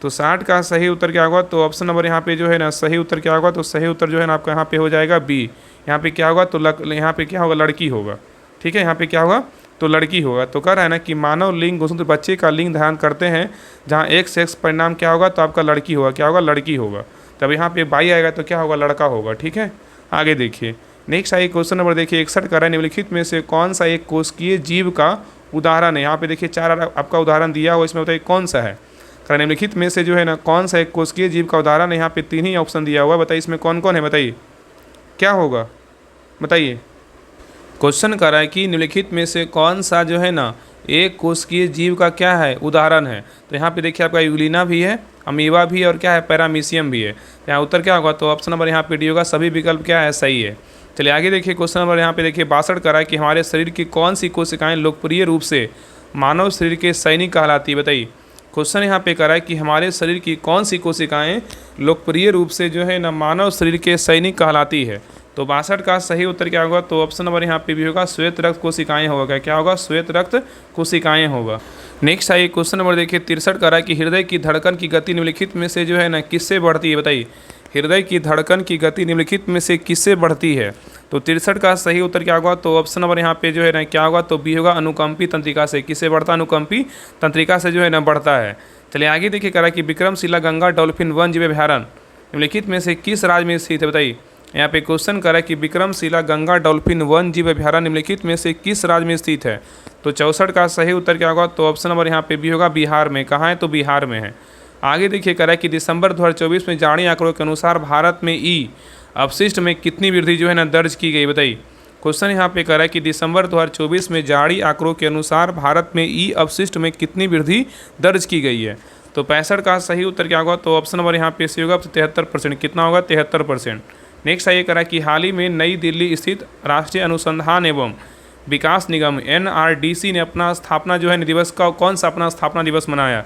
तो 60 का सही उत्तर क्या होगा, तो ऑप्शन नंबर यहाँ पे जो है ना सही उत्तर क्या होगा, तो सही उत्तर जो है ना आपका यहाँ पे हो जाएगा बी। यहाँ पे क्या होगा, तो यहाँ पे क्या होगा, लड़की होगा, ठीक है, यहाँ पे क्या होगा, तो लड़की होगा। तो कह रहा है ना कि मानव लिंग गुणसूत्र बच्चे का लिंग धारण करते हैं जहाँ एक्स परिणाम क्या होगा, तो आपका लड़की होगा, क्या होगा, लड़की होगा। तब यहाँ पे बाई आएगा तो क्या होगा, लड़का होगा, ठीक है। आगे देखिए, नेक्स्ट आइए, क्वेश्चन नंबर देखिए 61 का, निम्नलिखित में से कौन सा एक कोशिकीय जीव का उदाहरण है। यहाँ पे देखिए 4 आपका उदाहरण दिया हुआ, इसमें बताइए कौन सा है। निम्नलिखित में से जो है ना कौन सा एक कोशिकीय जीव का उदाहरण है, यहाँ पे 3 ही ऑप्शन दिया हुआ है, बताइए इसमें कौन कौन है, बताइए क्या होगा, बताइए। क्वेश्चन कर रहा है कि निम्नलिखित में से कौन सा जो है ना एक कोशिकीय जीव का क्या है, उदाहरण है। तो यहाँ पे देखिए आपका यूलिना भी है, अमीबा भी है, और क्या है, पैरामीशियम भी है। तो यहाँ उत्तर क्या होगा, तो ऑप्शन नंबर यहाँ पे डी होगा, सभी विकल्प क्या है, सही है। चलिए आगे देखिए, क्वेश्चन नंबर यहाँ पे देखिए 62 कर रहा है कि हमारे शरीर की कौन सी कोशिकाएं लोकप्रिय रूप से मानव शरीर के सैनिक कहलाती है, बताइए। क्वेश्चन यहाँ पे कर रहा है कि हमारे शरीर की कौन सी कोशिकाएं लोकप्रिय रूप से जो है ना मानव शरीर के सैनिक कहलाती है। तो 62 का सही उत्तर क्या होगा, तो ऑप्शन नंबर यहाँ पे भी होगा, श्वेत रक्त कोशिकाएं होगा, क्या होगा, श्वेत रक्त कोशिकाएं होगा। नेक्स्ट आइए, क्वेश्चन नंबर देखिए 63 कर रहा है कि हृदय की धड़कन की गति निम्नलिखित में से जो है ना किससे बढ़ती है, बताइए। हृदय की धड़कन की गति निम्नलिखित में से किससे बढ़ती है। तो 63 का सही उत्तर क्या होगा, तो ऑप्शन नंबर यहाँ पे जो है ना क्या होगा, तो बी होगा, अनुकंपी तंत्रिका से। किससे बढ़ता, अनुकंपी तंत्रिका से जो है ना बढ़ता है। चलिए आगे देखिए, कह रहा है कि विक्रमशिला गंगा डॉल्फिन वन जीव अभयारण्य निम्नलिखित में से किस राज्य में स्थित है, बताइए। यहाँ पे क्वेश्चन कर रहा है कि विक्रमशिला गंगा डॉल्फिन वन जीव अभयारण्य निम्नलिखित में से किस राज्य में स्थित है। तो 64 का सही उत्तर क्या होगा, तो ऑप्शन नंबर यहाँ पे भी होगा, बिहार में। कहाँ है, तो बिहार में है। आगे देखिए, कह रहा है कि दिसंबर 2024 में जारी आंकड़ों के अनुसार भारत में ई अपशिष्ट में कितनी वृद्धि जो है ना दर्ज की गई, बताइए। क्वेश्चन यहाँ पे कह रहा है कि दिसंबर 2024 में जारी आंकड़ों के अनुसार भारत में ई अपशिष्ट में कितनी वृद्धि दर्ज की गई है। तो 65 का सही उत्तर क्या होगा, तो ऑप्शन नंबर यहाँ पे सी होगा, 73%। कितना होगा, 73%। नेक्स्ट आइए, करा कि हाल ही में नई दिल्ली स्थित राष्ट्रीय अनुसंधान एवं विकास निगम NRDC ने अपना स्थापना जो है दिवस का कौन सा अपना स्थापना दिवस मनाया,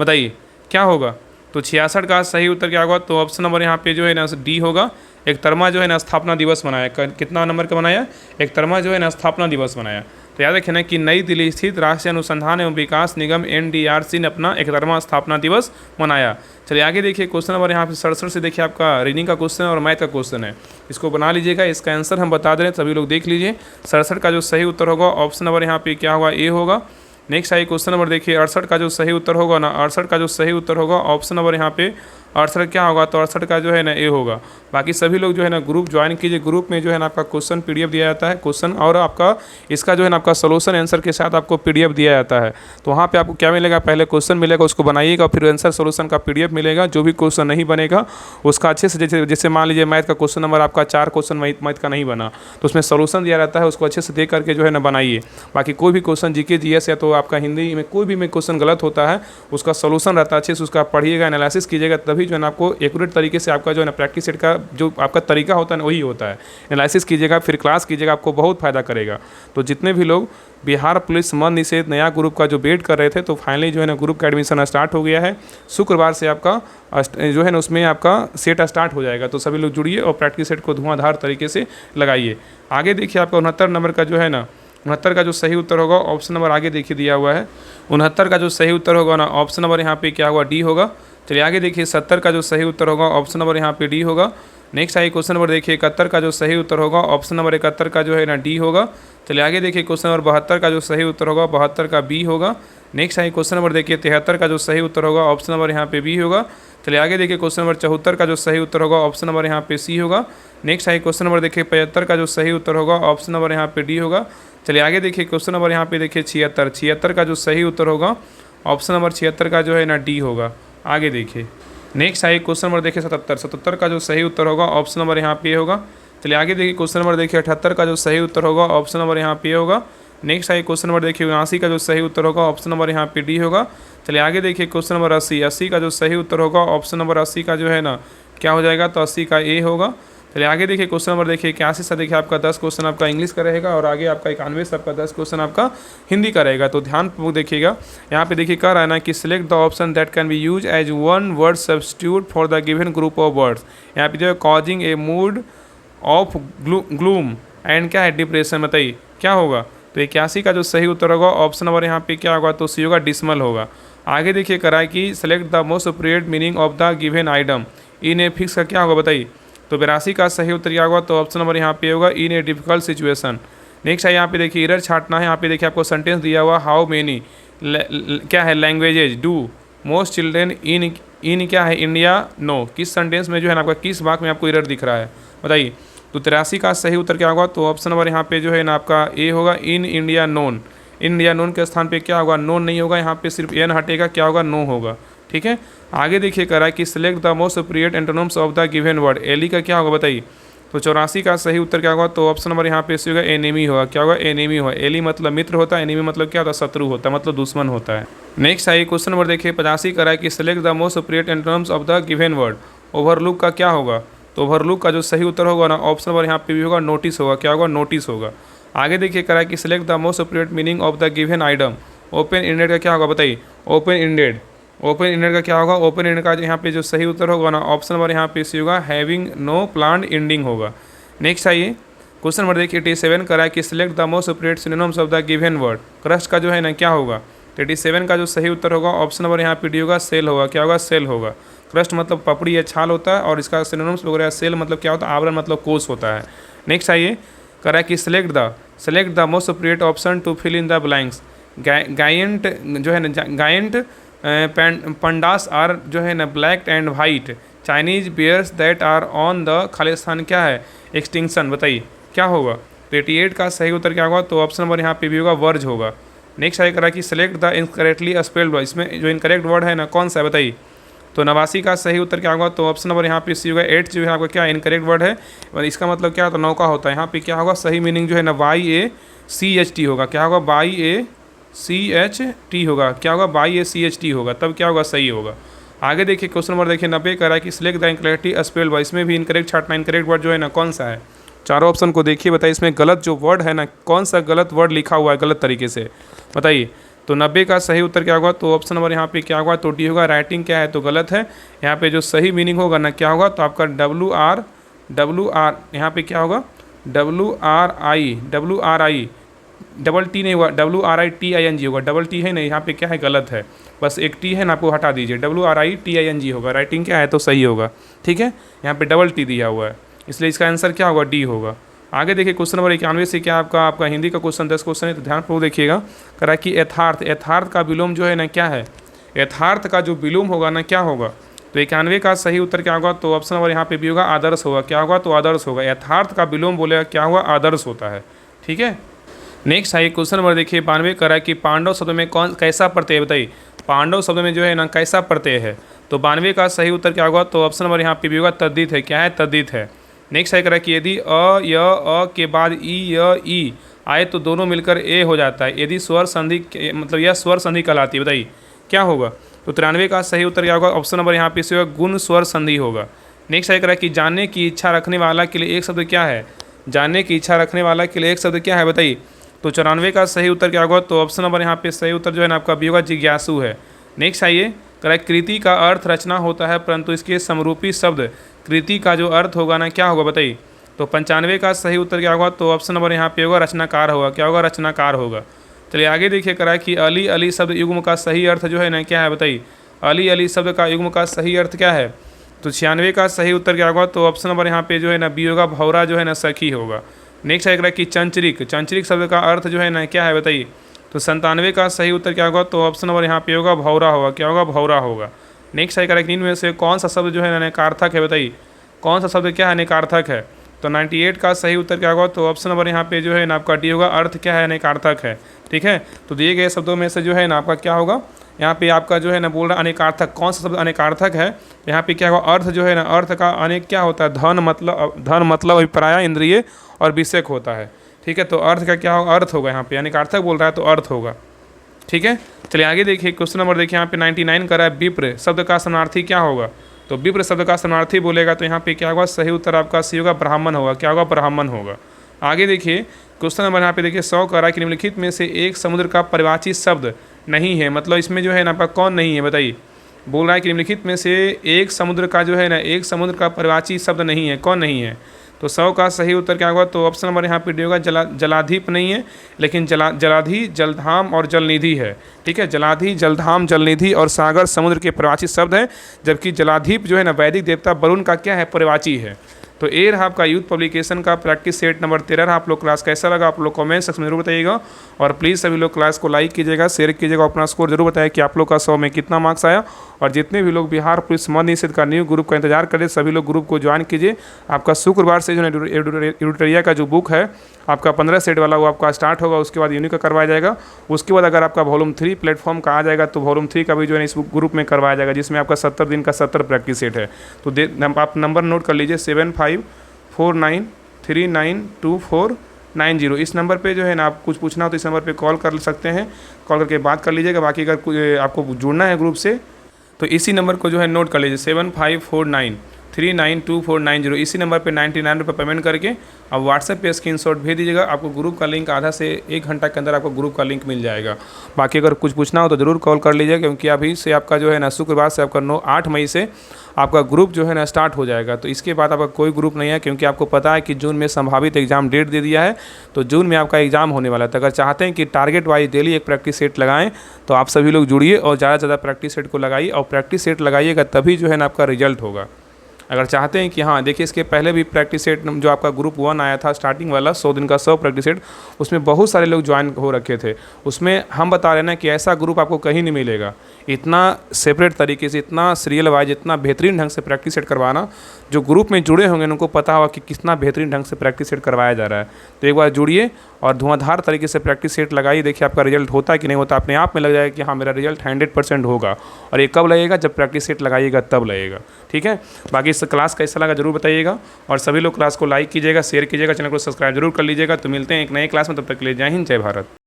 बताइए क्या होगा। तो 66 का सही उत्तर क्या होगा, तो ऑप्शन नंबर यहाँ पे जो है ना डी होगा, एक तरमा जो है ना स्थापना दिवस मनाया। कितना नंबर का बनाया, एक तरमा जो है ना स्थापना दिवस मनाया। तो याद रखें ना कि नई दिल्ली स्थित राष्ट्रीय अनुसंधान एवं विकास निगम NDRC ने अपना 61वां स्थापना दिवस मनाया। चलिए आगे देखिए, क्वेश्चन नंबर यहाँ पे 67 से देखिए आपका रीडिंग का क्वेश्चन और मैथ का क्वेश्चन है, इसको बना लीजिएगा। इसका आंसर हम बता दे रहे हैं, सभी लोग देख लीजिए। 67 का जो सही उत्तर होगा ऑप्शन नंबर यहाँ पे क्या होगा, ए होगा। नेक्स्ट आइए, क्वेश्चन नंबर देखिए 68 का जो सही उत्तर होगा ना, 68 का जो सही उत्तर होगा ऑप्शन नंबर यहाँ पे 68 क्या होगा, तो 68 का जो है ना ए होगा। बाकी सभी लोग जो है ना ग्रुप ज्वाइन कीजिए। ग्रुप में जो है ना आपका क्वेश्चन PDF दिया जाता है, क्वेश्चन और आपका इसका जो है ना आपका सोल्यूशन आंसर के साथ आपको PDF दिया जाता है। तो वहाँ पे आपको क्या मिलेगा, पहले क्वेश्चन मिलेगा, उसको बनाइएगा, फिर आंसर सोल्यूशन का PDF मिलेगा। जो भी क्वेश्चन नहीं बनेगा उसका अच्छे से, जैसे मान लीजिए मैथ का क्वेश्चन नंबर आपका 4 क्वेश्चन मैथ का नहीं बना तो उसमें सोल्यूशन दिया रहता है, उसको अच्छे से देख करके जो है ना बनाइए। बाकी कोई भी क्वेश्चन GK GS या तो आपका हिंदी में कोई भी में क्वेश्चन गलत होता है, उसका सोल्यूशन रहता है, अच्छे से उसका पढ़िएगा, एनालिसिस कीजिएगा, तभी जो है ना आपको एक्यूरेट तरीके से आपका जो है ना प्रैक्टिस सेट का जो आपका तरीका होता है ना वही होता है। एनालिसिस कीजिएगा, फिर क्लास कीजिएगा, आपको बहुत फायदा करेगा। तो जितने भी लोग बिहार पुलिस मद निषेध नया ग्रुप का जो वेट कर रहे थे, तो फाइनली जो है ना ग्रुप का एडमिशन स्टार्ट हो गया है। शुक्रवार से आपका जो है ना उसमें आपका सेट स्टार्ट हो जाएगा। तो सभी लोग जुड़िए और प्रैक्टिस सेट को धुआंधार तरीके से लगाइए। आगे देखिए, आपका 69 नंबर का जो है ना 69 का जो सही उत्तर होगा ऑप्शन नंबर आगे देखिए दिया हुआ है। 69 का जो सही उत्तर होगा ना ऑप्शन नंबर यहाँ पे क्या होगा, डी होगा। चलिए आगे देखिए 70 का जो सही उत्तर होगा ऑप्शन नंबर यहाँ पे डी होगा। नेक्स्ट आइए क्वेश्चन नंबर देखिए 71 का जो सही उत्तर होगा ऑप्शन नंबर 71 का जो है ना डी होगा। चलिए आगे देखिए क्वेश्चन नंबर 72 का जो सही उत्तर होगा 72 का बी होगा। नेक्स्ट आइए क्वेश्चन नंबर देखिए 73 का जो सही उत्तर होगा ऑप्शन नंबर यहाँ पे बी होगा। चलिए आगे देखिए क्वेश्चन नंबर 74 का जो सही उत्तर होगा ऑप्शन नंबर यहाँ पे सी होगा। नेक्स्ट आइए क्वेश्चन नंबर देखिए 75 का जो सही उत्तर होगा ऑप्शन नंबर यहाँ पे डी होगा। चलिए आगे देखिए क्वेश्चन नंबर यहाँ पे देखिए 76 का जो सही उत्तर होगा ऑप्शन नंबर 76 का जो है ना डी होगा। आगे देखिए नेक्स्ट आइए क्वेश्चन नंबर देखिए 77 का जो सही उत्तर होगा ऑप्शन नंबर यहाँ पे होगा। चलिए आगे देखिए क्वेश्चन नंबर देखिए 78 का जो सही उत्तर होगा ऑप्शन नंबर यहाँ पे होगा। नेक्स्ट आइए क्वेश्चन नंबर देखिए 79 का जो सही उत्तर होगा ऑप्शन नंबर यहाँ पे डी होगा। चलिए आगे देखिए क्वेश्चन नंबर 80 का जो सही उत्तर होगा ऑप्शन नंबर 80 का जो है ना क्या हो जाएगा, तो 80 का ए होगा। चलिए आगे देखिए क्वेश्चन नंबर देखिए 81 से देखिए आपका 10 क्वेश्चन आपका इंग्लिश का रहेगा और आगे आपका 91 से आपका 10 क्वेश्चन आपका हिंदी का रहेगा। तो ध्यानपूर्वक देखिएगा, यहाँ पे देखिए कह रहा है ना कि select the option that can be use as one word substitute for the given group of words. यहाँ पे जो है causing a mood of gloom and क्या है डिप्रेशन, बताइए क्या होगा। तो 81 का जो सही उत्तर होगा ऑप्शन नंबर यहाँ पे क्या होगा, तो सी होगा डिसमल होगा। आगे देखिए करा है कि select the most appropriate meaning of the given item in a fix का क्या होगा बताइए। तो 82 का सही उत्तर क्या होगा, तो ऑप्शन नंबर यहाँ पे होगा इन ए डिफिकल्ट सिचुएशन। नेक्स्ट है यहाँ पे देखिए एरर छाटना है। यहाँ पे देखिए आपको सेंटेंस दिया हुआ हाउ मेनी क्या है languages do most children in क्या है इंडिया नो। किस सेंटेंस में जो है ना आपका किस वाक्य में आपको एरर दिख रहा है बताइए। तो 83 का सही उत्तर क्या होगा, तो ऑप्शन नंबर यहाँ पे जो है ना आपका ए होगा in India known. India known के स्थान पे क्या होगा, नोन नहीं होगा, यहाँ पे सिर्फ एन हटेगा, क्या होगा नो होगा। ठीक है आगे देखिए करा कि select the most appropriate antonyms of the given word. Ally का क्या होगा बताइए। तो 84 का सही उत्तर क्या होगा, तो ऑप्शन नंबर यहाँ पे सी होगा एनिमी होगा। क्या होगा एनिमी होगा। एली मतलब मित्र होता है, एनिमी मतलब क्या होता है शत्रु होता है, मतलब दुश्मन होता है। नेक्स्ट आइए क्वेश्चन नंबर देखिए 85 करा कि select the most appropriate antonyms of the given word. Overlook का क्या होगा, तो ओवरलुक का जो सही उत्तर होगा ना ऑप्शन नंबर यहाँ पे भी होगा नोटिस होगा। क्या होगा नोटिस होगा। आगे देखिए करा कि select the most appropriate meaning of the given item. Open ended का क्या होगा बताइए। ओपन इंडेड का क्या होगा, ओपन एंड का यहाँ पे जो सही उत्तर होगा ना ऑप्शन नंबर यहाँ पे सी होगा हैविंग नो प्लान्ड एंडिंग होगा। नेक्स्ट आइए क्वेश्चन नंबर देखिए 87 करा है कि select the most appropriate synonyms of the given word. Crust का जो है ना क्या होगा, 87 का जो सही उत्तर होगा ऑप्शन नंबर यहाँ पे डी होगा सेल होगा। क्या होगा सेल होगा। क्रस्ट मतलब पपड़ी या छाल होता है और इसका सिनोनिम्स वगैरह सेल मतलब क्या होता है आवरण मतलब कोष होता है। नेक्स्ट आइए करा है कि select the most appropriate option to fill in the blanks. Giant जो है ना गायंट पंडास आर जो है ना black and white Chinese bears that are on the खालिस्तान क्या है एक्सटिंक्शन, बताइए क्या होगा। तो 88 का सही उत्तर क्या होगा, तो ऑप्शन नंबर यहाँ पे भी होगा वर्ज होगा। नेक्स्ट आइए करा कि select the incorrectly spelled word. इसमें जो इनकरेक्ट वर्ड है ना कौन सा है बताइए। तो 89 का सही उत्तर क्या होगा, तो ऑप्शन नंबर यहाँ पे सी होगा 8 जो है आपका क्या इनकरेक्ट वर्ड है। इसका मतलब क्या होता है नौका होता है। यहाँ पे क्या होगा सही मीनिंग जो है ना YACHT होगा। क्या होगा YACHT होगा। क्या होगा YACHT होगा, तब क्या होगा सही होगा। आगे देखिए क्वेश्चन नंबर देखिए 90 करा है कि select the incorrectly spelled word. इसमें भी इनकरेक्ट छाटना। इनकरेक्ट वर्ड जो है ना कौन सा है, चारों ऑप्शन को देखिए बताइए इसमें गलत जो वर्ड है ना कौन सा गलत वर्ड लिखा हुआ है गलत तरीके से बताइए। तो 90 का सही उत्तर क्या होगा, तो ऑप्शन नंबर यहाँ पे क्या होगा, तो डी होगा। राइटिंग क्या है तो गलत है। यहाँ पे जो सही मीनिंग होगा ना क्या होगा, तो आपका WR यहाँ पे क्या होगा WRI डबल टी नहीं होगा WRITING होगा। डबल टी है नहीं, यहाँ पे क्या है गलत है, बस एक टी है ना आपको हटा दीजिए। WRITING होगा। राइटिंग क्या है तो सही होगा। ठीक है यहाँ पे डबल टी दिया हुआ है इसलिए इसका आंसर क्या होगा डी होगा। आगे देखिए क्वेश्चन नंबर 91 से क्या आपका हिंदी का क्वेश्चन 10 कि है तो ध्यानपूर्वक देखिएगा। करा कि यथार्थ का विलोम जो है ना क्या है, यथार्थ का जो विलोम होगा ना क्या होगा। तो 91 का सही उत्तर क्या होगा, तो ऑप्शन नंबर यहाँ पे भी होगा आदर्श होगा। क्या होगा, तो आदर्श होगा। यथार्थ का विलोम बोलेगा क्या होगा, आदर्श होता है। ठीक है नेक्स्ट आइए क्वेश्चन नंबर देखिए 92 करा कि पांडव शब्द में कौन कैसा प्रत्यय बताइए। पांडव शब्द में जो है ना कैसा प्रत्यय है, तो 92 का सही उत्तर क्या होगा, तो ऑप्शन नंबर यहाँ पे भी होगा तद्धित है। क्या है तद्धित है। नेक्स्ट आइए करा कि यदि अ के बाद ई आए तो दोनों मिलकर ए हो जाता है। यदि स्वर संधि मतलब यह स्वर संधि कहलाती है, बताइए क्या होगा। तो 93 का सही उत्तर क्या होगा, ऑप्शन नंबर यहाँ पे से होगा गुण स्वर संधि होगा। नेक्स्ट आइए करा कि जानने की इच्छा रखने वाला के लिए एक शब्द क्या है। जानने की इच्छा रखने वाला के लिए एक शब्द क्या है बताइए। तो 94 का सही उत्तर क्या होगा, तो ऑप्शन नंबर यहाँ पे सही उत्तर जो है ना आपका भी होगा जिज्ञासु है। नेक्स्ट आइए करा कृति का अर्थ रचना होता है परंतु इसके समरूपी शब्द कृति का जो अर्थ होगा ना क्या होगा बताइए। तो 95 का सही उत्तर क्या होगा, तो ऑप्शन नंबर यहाँ पे होगा रचनाकार होगा। क्या होगा रचनाकार होगा। चलिए आगे देखिए करा कि अली शब्द युग्म का सही अर्थ जो है ना क्या है बताइए। अली अली शब्द का युग्म का सही अर्थ क्या है? तो 96 का सही उत्तर क्या होगा? तो ऑप्शन नंबर यहाँ पे जो है ना बी होगा, भौरा जो है ना सखी होगा। नेक्स्ट आएगा कि चंचरिक, चंचरिक शब्द का अर्थ जो है ना क्या है बताइए? तो 97 का सही उत्तर क्या होगा? तो ऑप्शन नंबर यहाँ पे होगा भौरा होगा। क्या होगा? भौरा होगा। नेक्स्ट आएगा कि इनमें से कौन सा शब्द जो है ना नकार्थक है बताइए? कौन सा शब्द क्या है नकार्थक है? तो 98 का सही उत्तर क्या होगा? तो ऑप्शन नंबर यहाँ पे जो है ना आपका डी होगा, अर्थ क्या है नकार्थक है। ठीक है, तो दिए गए शब्दों में से जो है ना आपका क्या होगा यहाँ पे आपका जो है ना बोल रहा अनेकार्थक, कौन सा शब्द अनेकार्थक है? यहाँ पे क्या होगा? अर्थ जो है ना, अर्थ का अनेक क्या होता है? धन मतलब अभिप्राय इंद्रिय और विषयक होता है। ठीक है, तो अर्थ का क्या होगा? अर्थ होगा। यहाँ पे अनेकार्थक बोल रहा है तो अर्थ होगा। ठीक है, चलिए आगे देखिए क्वेश्चन नंबर देखिए यहाँ पे 99 कर रहा है विप्र शब्द का समानार्थी क्या होगा? तो विप्र शब्द का समानार्थी बोलेगा तो यहाँ पे क्या होगा? सही उत्तर आपका सी होगा, ब्राह्मण होगा। क्या होगा? ब्राह्मण होगा। आगे देखिए क्वेश्चन नंबर यहाँ पे देखिए 100 कर रहा है कि निम्नलिखित में से एक समुद्र का परिवाची शब्द नहीं है। मतलब इसमें जो है ना आपका कौन नहीं है बताइए? बोल रहा है कि निम्नलिखित में से एक समुद्र का जो है ना, एक समुद्र का परिवाची शब्द नहीं है। कौन नहीं है? तो 100 का सही उत्तर क्या होगा? तो ऑप्शन नंबर यहाँ पे डी होगा, जलाधिप नहीं है, लेकिन जलाधि, जलधाम और जलनिधि है। ठीक है, जलाधि, जलधाम, जलनिधि और सागर समुद्र के परिवाची शब्द हैं, जबकि जलाधिप जो है ना वैदिक देवता वरुण का क्या है? परिवाची है। तो ये रहा आपका यूथ पब्लिकेशन का प्रैक्टिस सेट नंबर 13 रहा। आप लोग क्लास कैसा लगा आप लोग कमेंट सेक्शन में जरूर बताइएगा, और प्लीज़ सभी लोग क्लास को लाइक कीजिएगा, शेयर कीजिएगा, अपना स्कोर जरूर बताएं कि आप लोग का 100 में कितना मार्क्स आया। और जितने भी लोग बिहार पुलिस मद निषेध का न्यू ग्रुप का इंतजार करें, सभी लोग ग्रुप को ज्वाइन कीजिए। आपका शुक्रवार से जो है एडिटोरिया का जो बुक है आपका 15 सेट वाला, वो आपका स्टार्ट होगा। उसके बाद यूनिक का करवाया जाएगा। उसके बाद अगर आपका वॉल्यूम 3 प्लेटफॉर्म का आ जाएगा तो वॉल्यूम 3 का भी जो है इस ग्रुप में करवाया जाएगा, जिसमें आपका 70 दिन का 70 प्रैक्टिस सेट है। तो आप नंबर नोट कर लीजिए 7549392490। इस नंबर पे जो है ना आप कुछ पूछना हो तो इस नंबर पे कॉल कर सकते हैं, कॉल करके बात कर लीजिएगा। बाकी अगर आपको जुड़ना है ग्रुप से तो इसी नंबर को जो है नोट कर लीजिए 7549392490। इसी नंबर पे 99 रुपये पेमेंट करके अब व्हाट्सएप पे स्क्रीनशॉट भेज दीजिएगा। आपको ग्रुप का लिंक आधा से 1 घंटा के अंदर आपको ग्रुप का लिंक मिल जाएगा। बाकी अगर कुछ पूछना हो तो ज़रूर कॉल कर लीजिए, क्योंकि अभी से आपका जो है ना शुक्रवार से आपका 8 मई से आपका ग्रुप जो है ना स्टार्ट हो जाएगा। तो इसके बाद आपका कोई ग्रुप नहीं है, क्योंकि आपको पता है कि जून में संभावित एग्जाम डेट दे दिया है, तो जून में आपका एग्जाम होने वाला है। तो अगर चाहते हैं कि टारगेट वाइज डेली एक प्रैक्टिस सेट लगाएं तो आप सभी लोग जुड़िए और ज़्यादा से ज़्यादा प्रैक्टिस सेट को लगाइए, और प्रैक्टिस सेट लगाइएगा तभी जो है ना आपका रिजल्ट होगा। अगर चाहते हैं कि हाँ देखिए इसके पहले भी प्रैक्टिस सेट जो आपका ग्रुप 1 आया था स्टार्टिंग वाला 100 दिन का 100 प्रैक्टिस सेट, उसमें बहुत सारे लोग ज्वाइन हो रखे थे। उसमें हम बता रहे हैं ना कि ऐसा ग्रुप आपको कहीं नहीं मिलेगा, इतना सेपरेट तरीके से, इतना सीरियल वाइज, इतना बेहतरीन ढंग से प्रैक्टिस सेट करवाना। जो ग्रुप में जुड़े होंगे उनको पता होगा कि कितना बेहतरीन ढंग से प्रैक्टिस सेट करवाया जा रहा है। तो एक बार जुड़िए और धुआंधार तरीके से प्रैक्टिस सेट लगाइए, देखिए आपका रिजल्ट होता है कि नहीं होता। अपने आप में लग जाएगा कि हाँ मेरा रिजल्ट 100% होगा। और ये कब लगेगा? जब प्रैक्टिस सेट लगाइएगा तब लगेगा। ठीक है, बाकी इस क्लास कैसा लगा जरूर बताइएगा, और सभी लोग क्लास को लाइक कीजिएगा, शेयर कीजिएगा, चैनल को सब्सक्राइब जरूर कर लीजिएगा। तो मिलते हैं एक नए क्लास में, तब तक के लिए जय हिंद, जय भारत।